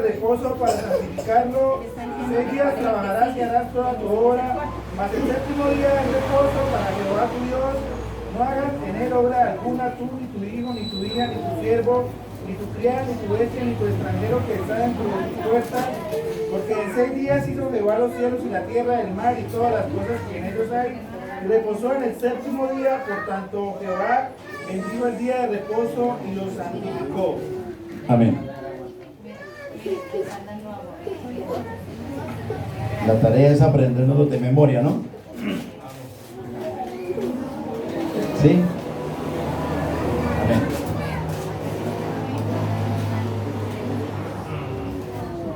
reposo para santificarlo. 6 días trabajarás y harás toda tu obra, mas el séptimo día es reposo para Jehová tu Dios. No hagas en él obra alguna, tú, ni tu hijo, ni tu hija, ni tu siervo, ni tu criada, ni tu bestia, ni tu extranjero que está dentro de tus puertas, porque en 6 días hizo Jehová los cielos y la tierra, el mar y todas las cosas que en ellos hay, y reposó en el séptimo día. Por tanto Jehová bendijo el día de reposo y lo santificó. Amén. La tarea es aprendernos de memoria, ¿no? ¿Sí? Amén.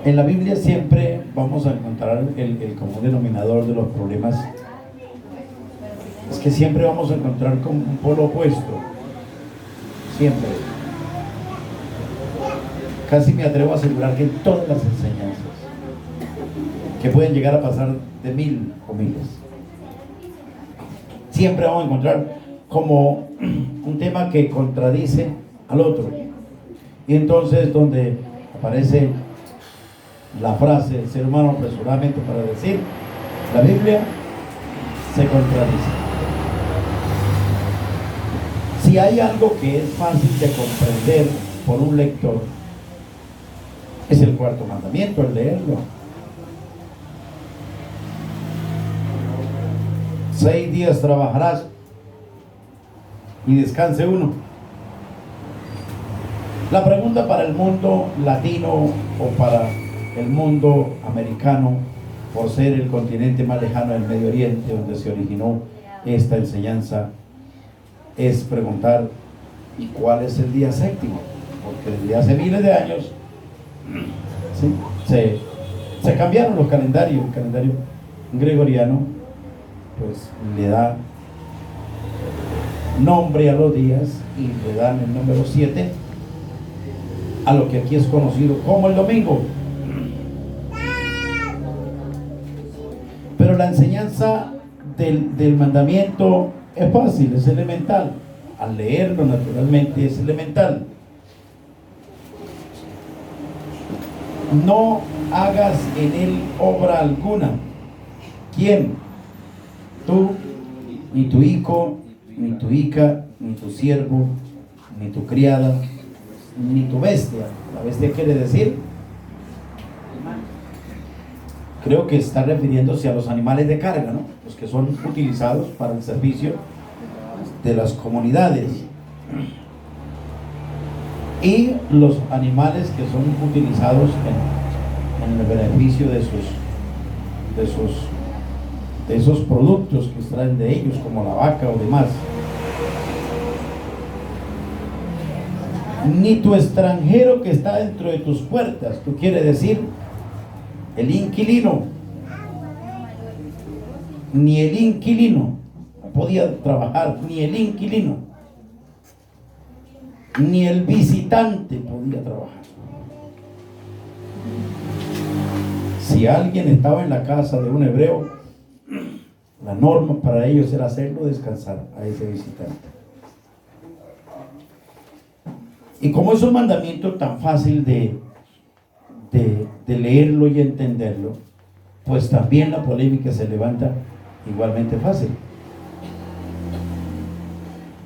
En la Biblia siempre vamos a encontrar el común denominador de los problemas. Es que siempre vamos a encontrar como un polo opuesto. Siempre. Casi me atrevo a asegurar que en todas las enseñanzas, que pueden llegar a pasar de 1000 o miles, siempre vamos a encontrar como un tema que contradice al otro. Y entonces donde aparece la frase, el ser humano apresuradamente para decir, la Biblia se contradice. Si hay algo que es fácil de comprender por un lector, es el cuarto mandamiento, al leerlo. 6 días trabajarás y descanse uno. La pregunta para el mundo latino o para el mundo americano, por ser el continente más lejano del Medio Oriente, donde se originó esta enseñanza, es preguntar: ¿y cuál es el día séptimo? Porque desde hace miles de años ¿sí? se cambiaron los calendarios. El calendario gregoriano pues le da nombre a los días y le dan el número 7 a lo que aquí es conocido como el domingo. Pero la enseñanza del mandamiento es fácil, es elemental. Al leerlo naturalmente es elemental. No hagas en él obra alguna. ¿Quién? Tú, ni tu hijo, ni tu hija, ni tu siervo, ni tu criada, ni tu bestia. La bestia quiere decir, creo que está refiriéndose a los animales de carga, ¿no? Los que son utilizados para el servicio de las comunidades, y los animales que son utilizados en el beneficio de esos productos que extraen de ellos, como la vaca o demás. Ni tu extranjero que está dentro de tus puertas, tú quiere decir el inquilino. Ni el inquilino podía trabajar, ni el inquilino, ni el visitante podía trabajar. Si alguien estaba en la casa de un hebreo, la norma para ellos era hacerlo descansar a ese visitante. Y como es un mandamiento tan fácil de leerlo y entenderlo, pues también la polémica se levanta igualmente fácil.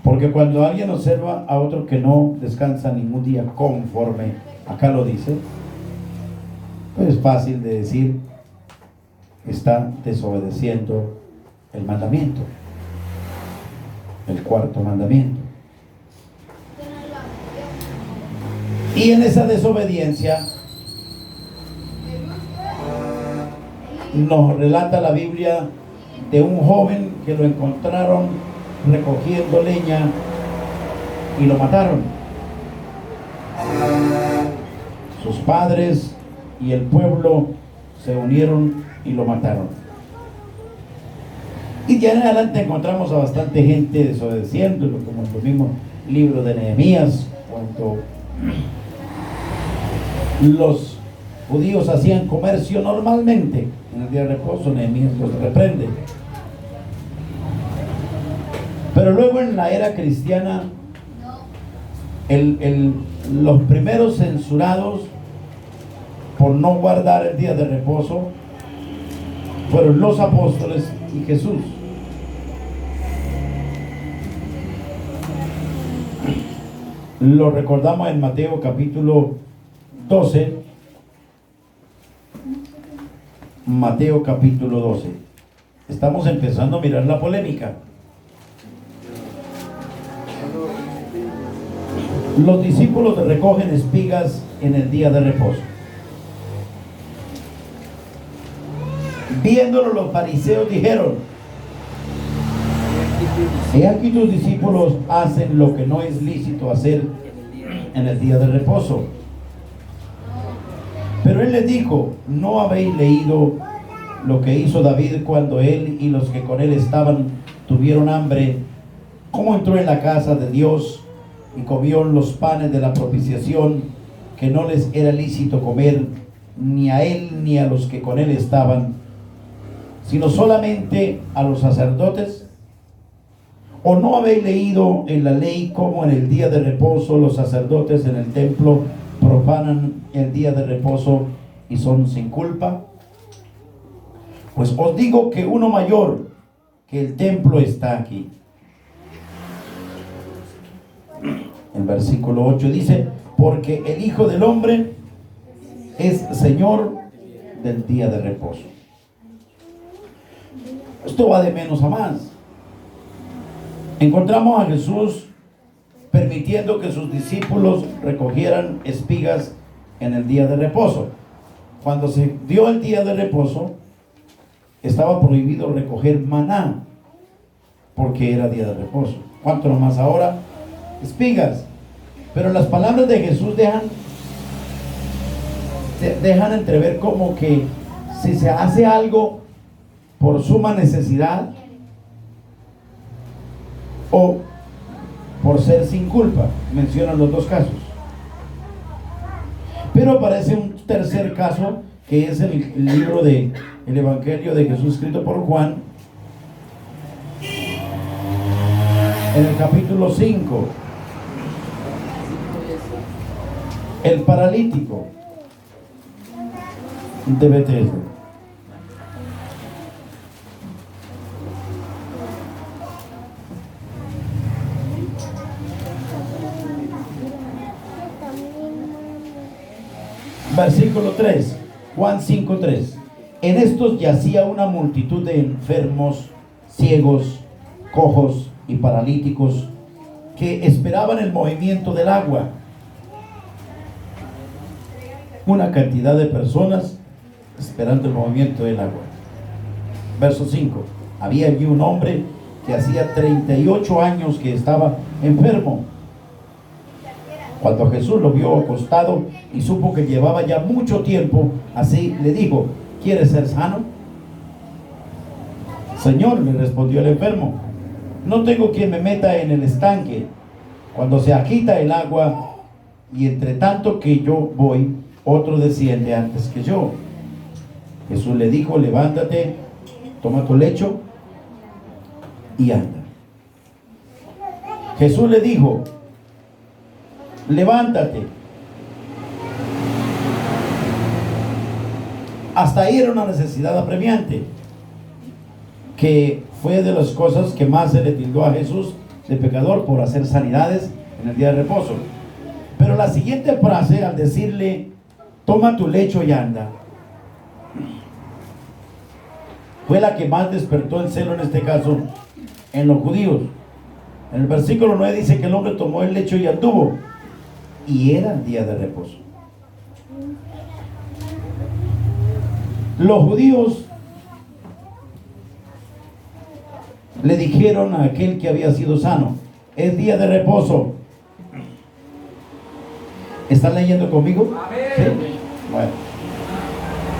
Porque cuando alguien observa a otro que no descansa ningún día conforme acá lo dice, pues es fácil de decir, está desobedeciendo el mandamiento, el cuarto mandamiento. Y en esa desobediencia nos relata la Biblia de un joven que lo encontraron recogiendo leña y lo mataron. Sus padres y el pueblo se unieron y lo mataron. Y de ahí en adelante encontramos a bastante gente desobedeciéndolo, como en los mismos libros de Nehemías, cuando los judíos hacían comercio normalmente en el día de reposo, Nehemías los reprende. Pero luego en la era cristiana, los primeros censurados por no guardar el día de reposo fueron los apóstoles y Jesús. Lo recordamos en Mateo capítulo 12. Mateo capítulo 12. Estamos empezando a mirar la polémica. Los discípulos recogen espigas en el día de reposo. Viéndolo, los fariseos dijeron: he aquí tus discípulos hacen lo que no es lícito hacer en el día de reposo. Pero él les dijo: ¿no habéis leído lo que hizo David cuando él y los que con él estaban tuvieron hambre? ¿Cómo entró en la casa de Dios y comió los panes de la propiciación, que no les era lícito comer, ni a él ni a los que con él estaban, sino solamente a los sacerdotes? ¿O no habéis leído en la ley cómo en el día de reposo los sacerdotes en el templo profanan el día de reposo y son sin culpa? Pues os digo que uno mayor que el templo está aquí. El versículo 8 dice: porque el Hijo del Hombre es Señor del día de reposo. Esto va de menos a más. Encontramos a Jesús permitiendo que sus discípulos recogieran espigas en el día de reposo. Cuando se dio el día de reposo, estaba prohibido recoger maná, porque era día de reposo. ¿Cuánto más ahora? Espigas. Pero las palabras de Jesús dejan entrever como que si se hace algo por suma necesidad o por ser sin culpa, mencionan los dos casos. Pero aparece un tercer caso, que es el libro de el Evangelio de Jesús escrito por Juan, en el capítulo 5. El paralítico de Bethesda. Versículo 3, Juan 5:3. En estos yacía una multitud de enfermos, ciegos, cojos y paralíticos, que esperaban el movimiento del agua. Una cantidad de personas esperando el movimiento del agua. Verso 5. Había allí un hombre que hacía 38 años que estaba enfermo. Cuando Jesús lo vio acostado y supo que llevaba ya mucho tiempo así, le dijo: ¿quieres ser sano? Señor, le respondió el enfermo, no tengo quien me meta en el estanque cuando se agita el agua, y entre tanto que yo voy, otro desciende antes que yo. Jesús le dijo: levántate, toma tu lecho y anda. Jesús le dijo: levántate. Hasta ahí era una necesidad apremiante, que fue de las cosas que más se le tildó a Jesús de pecador, por hacer sanidades en el día de reposo. Pero la siguiente frase, al decirle: toma tu lecho y anda, fue la que más despertó el celo, en este caso, en los judíos. En el versículo 9 dice que el hombre tomó el lecho y anduvo, y era el día de reposo. Los judíos le dijeron a aquel que había sido sano: es día de reposo. ¿Están leyendo conmigo? ¿Sí? Bueno.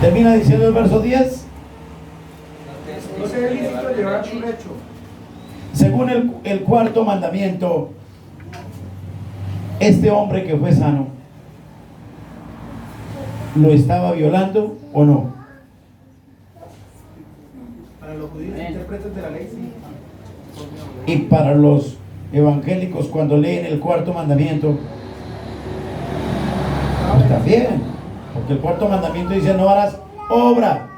Termina diciendo el verso 10. No sea lícito llevar su lecho. Según el cuarto mandamiento, este hombre que fue sano, ¿lo estaba violando o no? Para los judíos intérpretes de la ley, sí. Y para los evangélicos, cuando leen el cuarto mandamiento, pues también. Porque el cuarto mandamiento dice: no harás obra,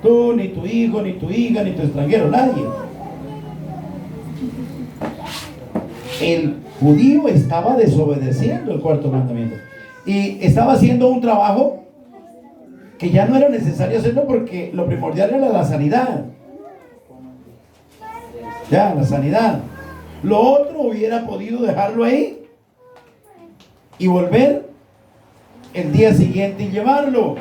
tú, ni tu hijo, ni tu hija, ni tu extranjero, nadie. El judío estaba desobedeciendo el cuarto mandamiento y estaba haciendo un trabajo que ya no era necesario hacerlo, porque lo primordial era la sanidad. Ya, la sanidad. Lo otro hubiera podido dejarlo ahí y volver el día siguiente y llevarlo.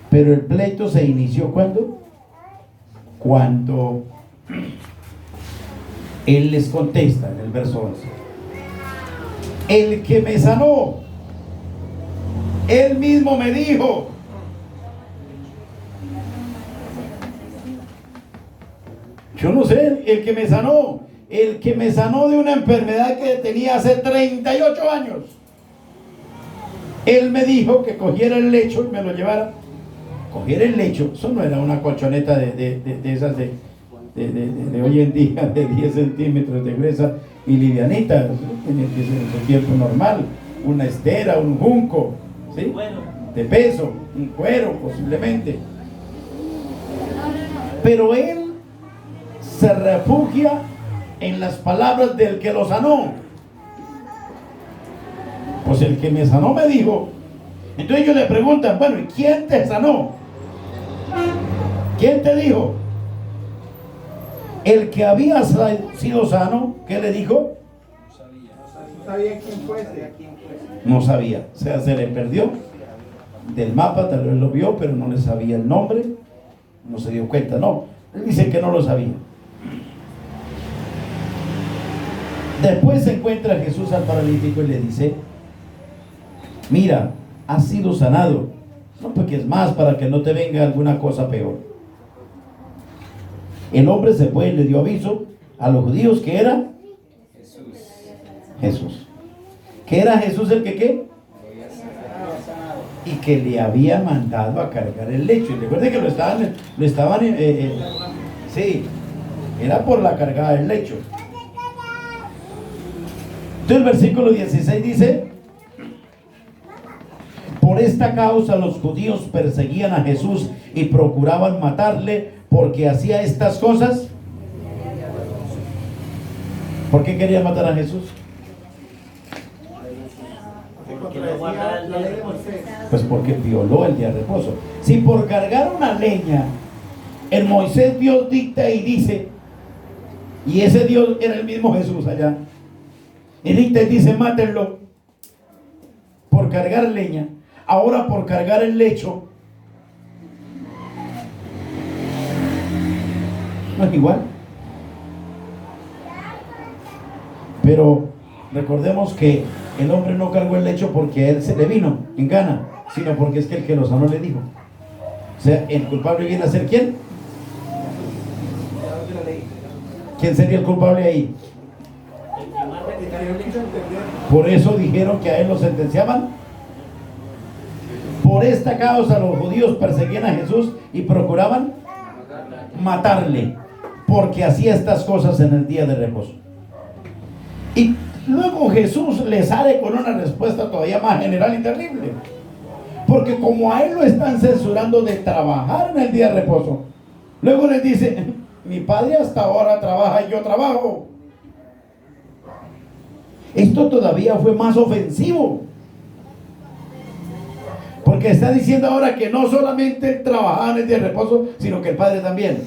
Pero el pleito se inició ¿cuándo? Cuando él les contesta en el verso 11: el que me sanó, él mismo me dijo. Yo no sé, el que me sanó de una enfermedad que tenía hace 38 años. Él me dijo que cogiera el lecho y me lo llevara. Cogiera el lecho, eso no era una colchoneta de esas de hoy en día, de 10 centímetros de gruesa y livianita. Eso tenía que ser en su tiempo normal, una estera, un junco, ¿sí? De peso, un cuero posiblemente. Pero él se refugia en las palabras del que lo sanó. Pues el que me sanó me dijo. Entonces ellos le preguntan: bueno, ¿y quién te sanó? ¿Quién te dijo? El que había sido sano, ¿qué le dijo? No sabía quién fuese. No sabía, o sea, se le perdió del mapa, tal vez lo vio, pero no le sabía el nombre, no se dio cuenta, no. Él dice que no lo sabía. Después se encuentra Jesús al paralítico y le dice: mira, has sido sanado. No peques más para que no te venga alguna cosa peor. El hombre se fue y le dio aviso a los judíos que era Jesús. Que era Jesús el que ¿qué? Y que le había mandado a cargar el lecho. Y recuerden que lo estaban sí, era por la cargada del lecho. Entonces el versículo 16 dice: por esta causa los judíos perseguían a Jesús y procuraban matarle, porque hacía estas cosas. ¿Por qué querían matar a Jesús? Pues porque violó el día de reposo. Si por cargar una leña, en Moisés Dios dicta y dice, y ese Dios era el mismo Jesús allá, y dicta y dice: mátenlo por cargar leña. Ahora por cargar el lecho, no es igual. Pero recordemos que el hombre no cargó el lecho porque a él se le vino en gana, sino porque es que el que lo sanó le dijo. O sea, el culpable viene a ser ¿quién? ¿Quién sería el culpable ahí? Por eso dijeron que a él lo sentenciaban. Por esta causa los judíos perseguían a Jesús y procuraban matarle, porque hacía estas cosas en el día de reposo. Y luego Jesús les sale con una respuesta todavía más general y terrible, porque como a él lo están censurando de trabajar en el día de reposo, luego les dice: mi padre hasta ahora trabaja y yo trabajo. Esto todavía fue más ofensivo, porque está diciendo ahora que no solamente él trabajaba en el día de reposo, sino que el Padre también.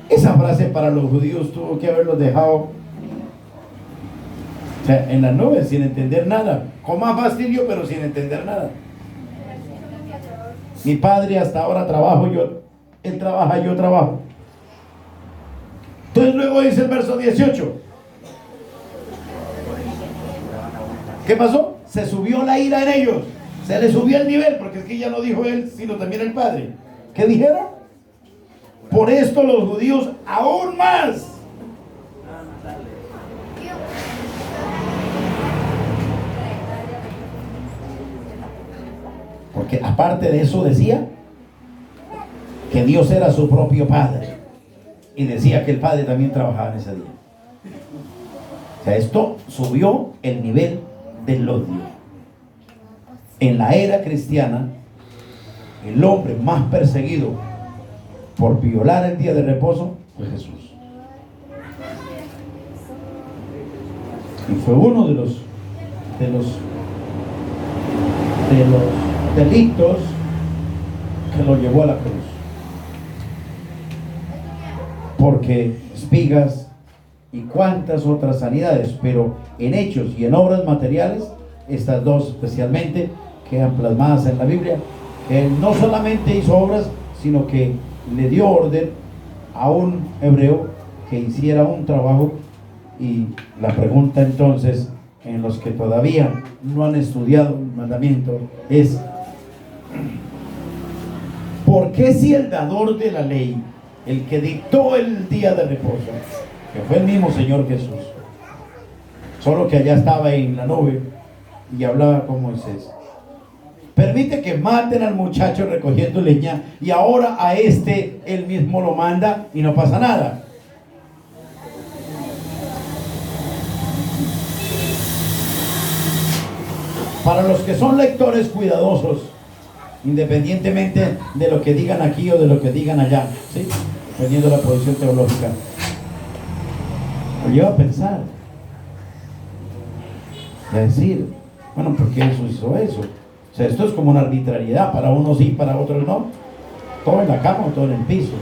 Esa frase para los judíos tuvo que haberlos dejado, o sea, en las nubes, sin entender nada, con más fastidio, pero sin entender nada. Mi padre hasta ahora trabajo, él trabaja, yo trabajo. Entonces luego dice el verso 18: ¿qué pasó? Se subió la ira en ellos, se le subió el nivel, porque es que ya no dijo él, sino también el Padre. ¿Qué dijeron? Por esto los judíos aún más. Porque aparte de eso decía que Dios era su propio Padre, y decía que el Padre también trabajaba en ese día. O sea, esto subió el nivel del odio. En la era cristiana, el hombre más perseguido por violar el día de reposo fue Jesús. Y fue uno de los delitos que lo llevó a la cruz. Porque espigas y cuantas otras sanidades, pero en hechos y en obras materiales, estas dos especialmente quedan plasmadas en la Biblia, que él no solamente hizo obras, sino que le dio orden a un hebreo que hiciera un trabajo. Y la pregunta entonces, en los que todavía no han estudiado el mandamiento, es: ¿por qué si el dador de la ley, el que dictó el día de reposo, que fue el mismo Señor Jesús, solo que allá estaba en la nube y hablaba con Moisés, permite que maten al muchacho recogiendo leña, y ahora a este él mismo lo manda y no pasa nada? Para los que son lectores cuidadosos, independientemente de lo que digan aquí o de lo que digan allá, ¿sí?, dependiendo de la posición teológica, lo lleva a pensar, a decir: bueno, ¿por qué Jesús hizo eso? O sea, esto es como una arbitrariedad, para unos sí, para otros no, todo en la cama o todo en el piso.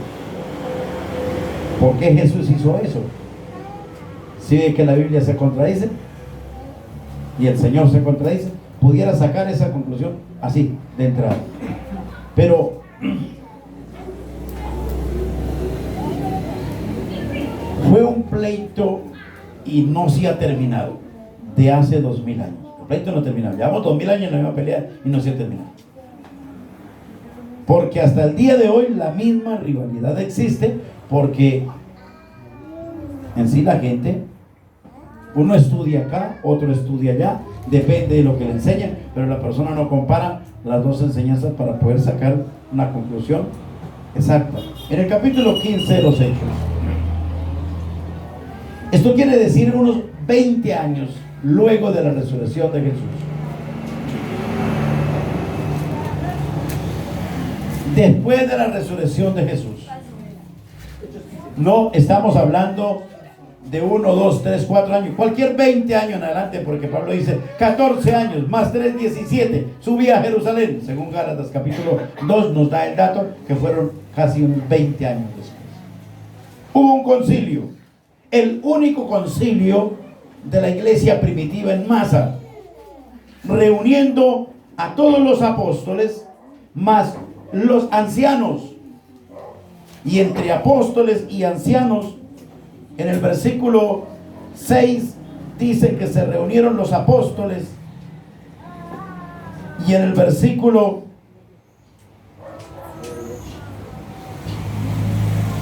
¿Por qué Jesús hizo eso? Si ve que la Biblia se contradice y el Señor se contradice, pudiera sacar esa conclusión así, de entrada. Pero fue un pleito, y no se ha terminado, de hace 2000 años. El pleito no ha terminado. Llevamos 2000 años en la misma pelea y no se ha terminado. Porque hasta el día de hoy la misma rivalidad existe, porque en sí la gente, uno estudia acá, otro estudia allá, depende de lo que le enseñan, pero la persona no compara las dos enseñanzas para poder sacar una conclusión exacta. En el capítulo 15 de los Hechos, esto quiere decir unos 20 años luego de la resurrección de Jesús, después de la resurrección de Jesús, no estamos hablando de 1, 2, 3, 4 años, cualquier 20 años en adelante, porque Pablo dice 14 años, más 3, 17, subí a Jerusalén, según Gálatas capítulo 2 nos da el dato, que fueron casi unos 20 años después. Hubo un concilio, el único concilio de la iglesia primitiva en masa, reuniendo a todos los apóstoles, más los ancianos. Y entre apóstoles y ancianos, en el versículo 6 dice que se reunieron los apóstoles, y en el versículo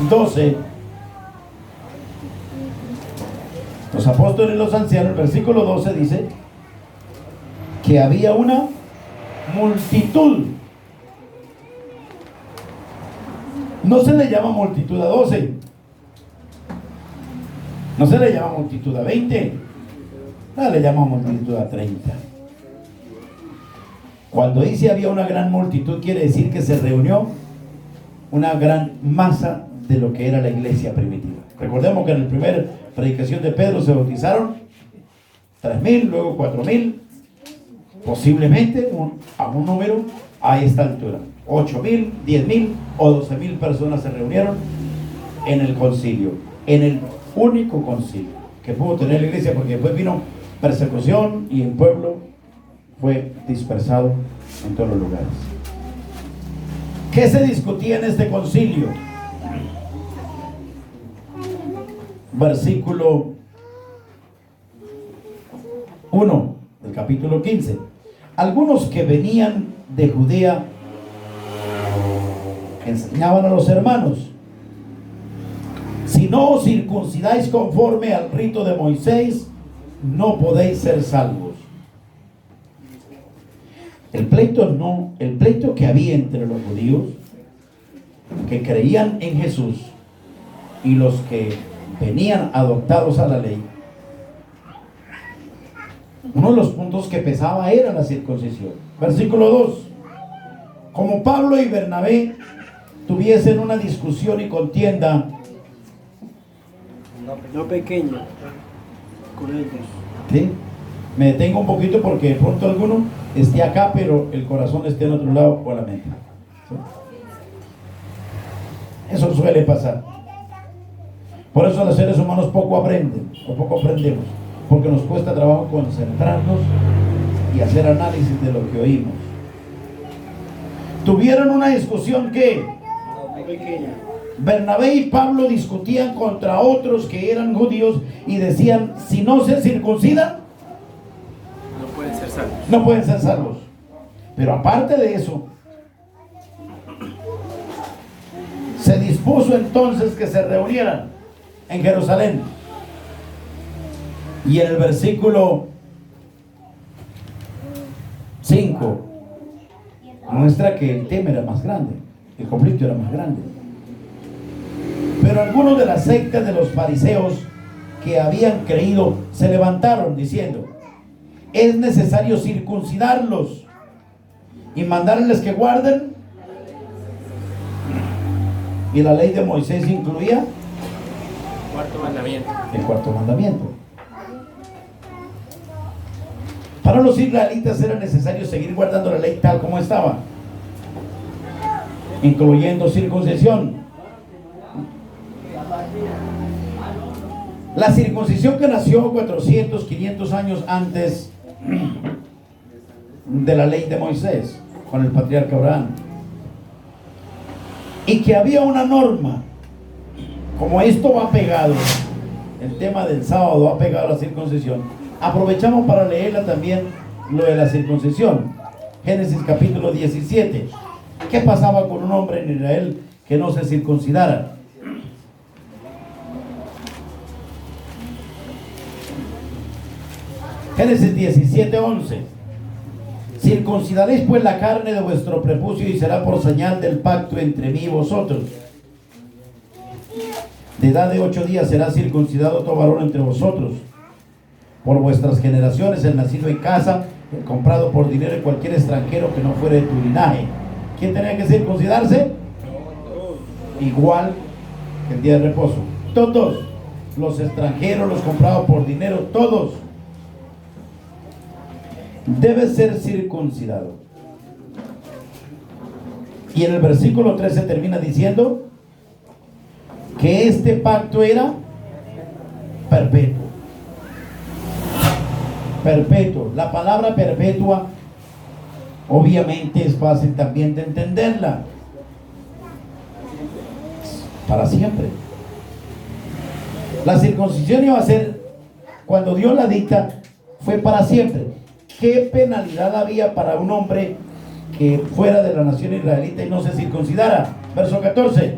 12, los apóstoles y los ancianos. El versículo 12 dice que había una multitud. No se le llama multitud a 12, no se le llama multitud a 20, no le llama multitud a 30. Cuando dice había una gran multitud, quiere decir que se reunió una gran masa de lo que era la iglesia primitiva. Recordemos que en la primera predicación de Pedro se bautizaron 3,000, luego 4,000, posiblemente a un número a esta altura, 8,000, 10,000 o 12,000 personas se reunieron en el concilio, en el único concilio que pudo tener la iglesia, porque después vino persecución y el pueblo fue dispersado en todos los lugares. ¿Qué se discutía en este concilio? Versículo 1 del capítulo 15. Algunos que venían de Judea enseñaban a los hermanos: si no os circuncidáis conforme al rito de Moisés, no podéis ser salvos. El pleito que había entre los judíos que creían en Jesús y los que venían adoptados a la ley Uno de los puntos que pesaba era la circuncisión. Versículo 2. Como Pablo y Bernabé tuviesen una discusión y contienda, no pequeño, con ellos. ¿sí? Me detengo un poquito porque de pronto alguno esté acá, pero el corazón esté en otro lado o la mente. ¿Sí? Eso suele pasar. Por eso los seres humanos poco aprenden, o poco aprendemos, porque nos cuesta trabajo concentrarnos y hacer análisis de lo que oímos. Tuvieron una discusión que No pequeña. Bernabé y Pablo discutían contra otros que eran judíos y decían: si no se circuncidan, No pueden ser salvos. no pueden ser salvos. Pero aparte de eso, se dispuso entonces que se reunieran en Jerusalén. Y en el versículo 5 muestra que el tema era más grande, el conflicto era más grande. Pero algunos de la secta de los fariseos que habían creído se levantaron diciendo: es necesario circuncidarlos y mandarles que guarden. Y la ley de Moisés incluía Cuarto mandamiento. el cuarto mandamiento. Para los israelitas era necesario seguir guardando la ley tal como estaba, incluyendo circuncisión. La circuncisión que nació 400, 500 años antes de la ley de Moisés, con el patriarca Abraham, y que había una norma. Como esto va pegado, el tema del sábado va pegado a la circuncisión, aprovechamos para leerla también, lo de la circuncisión. Génesis capítulo 17. ¿Qué pasaba con un hombre en Israel que no se circuncidara? Génesis 17:11. Circuncidaréis pues la carne de vuestro prepucio y será por señal del pacto entre mí y vosotros. De edad de 8 días será circuncidado todo varón entre vosotros. Por vuestras generaciones, el nacido en casa, el comprado por dinero de cualquier extranjero que no fuera de tu linaje. ¿Quién tenía que circuncidarse? Igual que el día de reposo. Todos, los extranjeros, los comprados por dinero, todos. Debe ser circuncidado. Y en el versículo 13 termina diciendo que este pacto era perpetuo. Perpetuo. La palabra perpetua obviamente es fácil también de entenderla. Para siempre. La circuncisión iba a ser, cuando Dios la dicta, fue para siempre. ¿Qué penalidad había para un hombre que fuera de la nación israelita y no se circuncidara? Verso 14.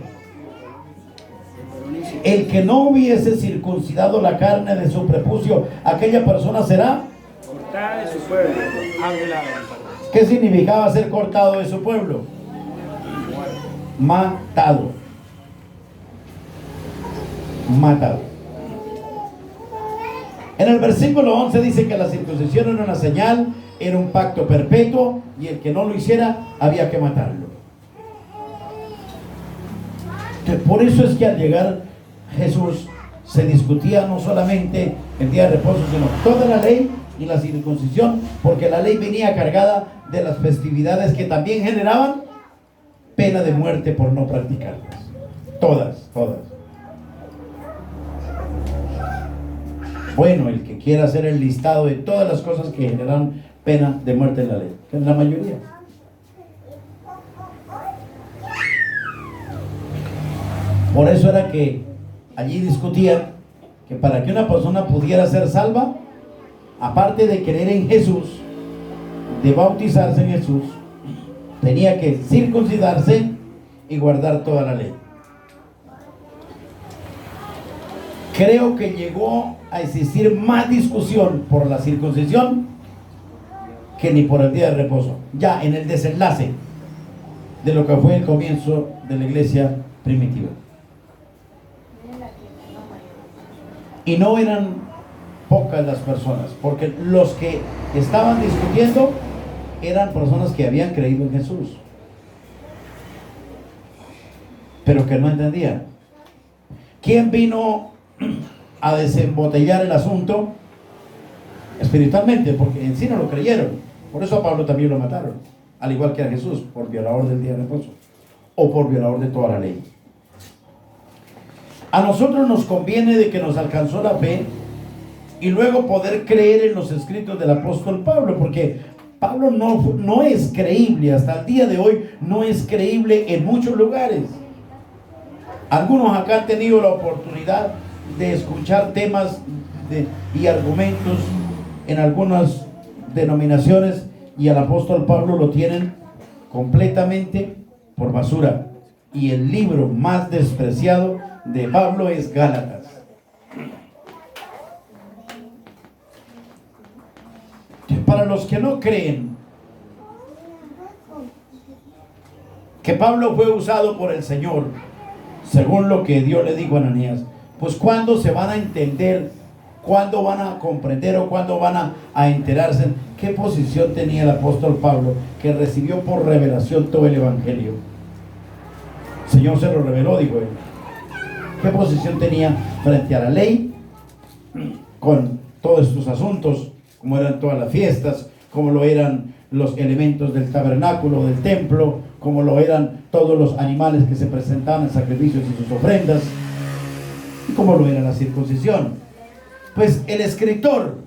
El que no hubiese circuncidado la carne de su prepucio, aquella persona será cortada de su pueblo. ¿Qué significaba ser cortado de su pueblo? Matado. Matado. En el versículo 11 dice que la circuncisión era una señal, era un pacto perpetuo, y el que no lo hiciera había que matarlo. Entonces, por eso es que al llegar Jesús se discutía no solamente el día de reposo, sino toda la ley y la circuncisión, porque la ley venía cargada de las festividades que también generaban pena de muerte por no practicarlas. Todas. Bueno, el que quiera hacer el listado de todas las cosas que generan pena de muerte en la ley, que es la mayoría. Por eso era que allí discutían que para que una persona pudiera ser salva, aparte de creer en Jesús, de bautizarse en Jesús, tenía que circuncidarse y guardar toda la ley. Creo que llegó a existir más discusión por la circuncisión que ni por el día de reposo, ya en el desenlace de lo que fue el comienzo de la iglesia primitiva. Y no eran pocas las personas, porque los que estaban discutiendo eran personas que habían creído en Jesús, pero que no entendían. ¿Quién vino a desembotellar el asunto? Espiritualmente, porque en sí no lo creyeron. Por eso a Pablo también lo mataron, al igual que a Jesús, por violador del día de reposo o por violador de toda la ley. A nosotros nos conviene de que nos alcanzó la fe y luego poder creer en los escritos del apóstol Pablo, porque Pablo no es creíble, hasta el día de hoy no es creíble en muchos lugares. Algunos acá han tenido la oportunidad de escuchar temas y argumentos en algunas denominaciones, y al apóstol Pablo lo tienen completamente por basura. Y el libro más despreciado de Pablo es Gálatas. Para los que no creen que Pablo fue usado por el Señor, según lo que Dios le dijo a Ananías, pues ¿cuándo se van a entender? ¿Cuándo van a comprender o cuándo van a enterarse qué posición tenía el apóstol Pablo, que recibió por revelación todo el evangelio? El Señor se lo reveló, dijo él. ¿Qué posición tenía frente a la ley con todos estos asuntos? Como eran todas las fiestas, como lo eran los elementos del tabernáculo, del templo, como lo eran todos los animales que se presentaban en sacrificios y sus ofrendas, y como lo era la circuncisión. Pues el escritor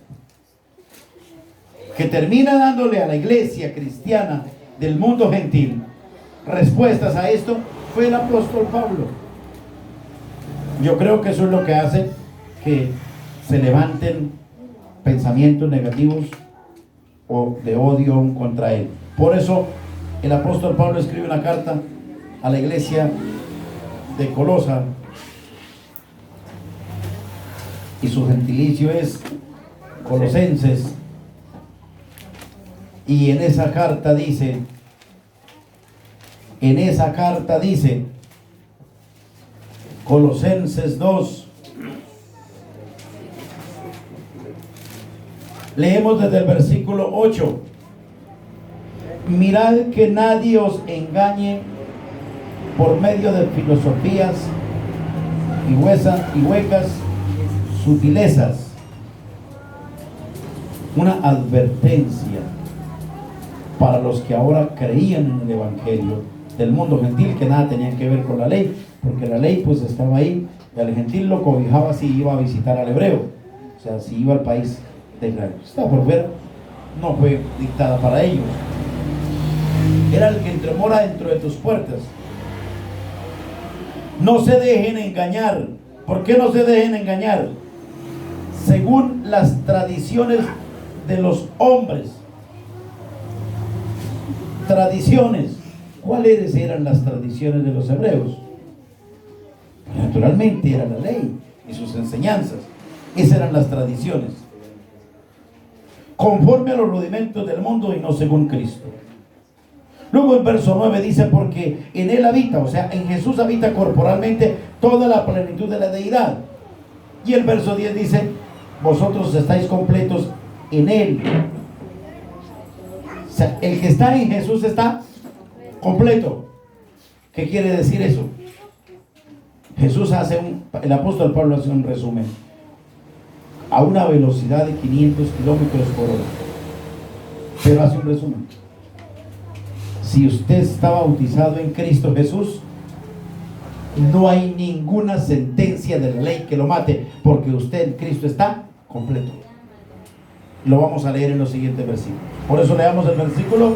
que termina dándole a la iglesia cristiana del mundo gentil respuestas a esto fue el apóstol Pablo. Yo creo que eso es lo que hace que se levanten pensamientos negativos o de odio aún contra él. Por eso el apóstol Pablo escribe una carta a la iglesia de Colosa, y su gentilicio es Colosenses, y en esa carta dice Colosenses 2, leemos desde el versículo 8: mirad que nadie os engañe por medio de filosofías y huecas sutilezas. Una advertencia para los que ahora creían en el evangelio del mundo gentil, que nada tenían que ver con la ley, porque la ley pues estaba ahí, y al gentil lo cobijaba si iba a visitar al hebreo, o sea, si iba al país de Israel. Estaba por ver, no fue dictada para ellos. Era el que mora dentro de tus puertas. No se dejen engañar. ¿Por qué no se dejen engañar? Según las tradiciones de los hombres. Tradiciones. ¿Cuáles eran las tradiciones de los hebreos? Naturalmente era la ley y sus enseñanzas. Esas eran las tradiciones. Conforme a los rudimentos del mundo y no según Cristo. Luego en verso 9 dice: porque en él habita, o sea, en Jesús habita corporalmente toda la plenitud de la deidad. Y el verso 10 dice: vosotros estáis completos en él. O sea, el que está en Jesús está completo. ¿Qué quiere decir eso? Jesús el apóstol Pablo hace un resumen a una velocidad de 500 kilómetros por hora, pero hace un resumen. Si usted está bautizado en Cristo Jesús, no hay ninguna sentencia de la ley que lo mate, porque usted en Cristo está completo. Lo vamos a leer en los siguientes versículos. Por eso leamos el versículo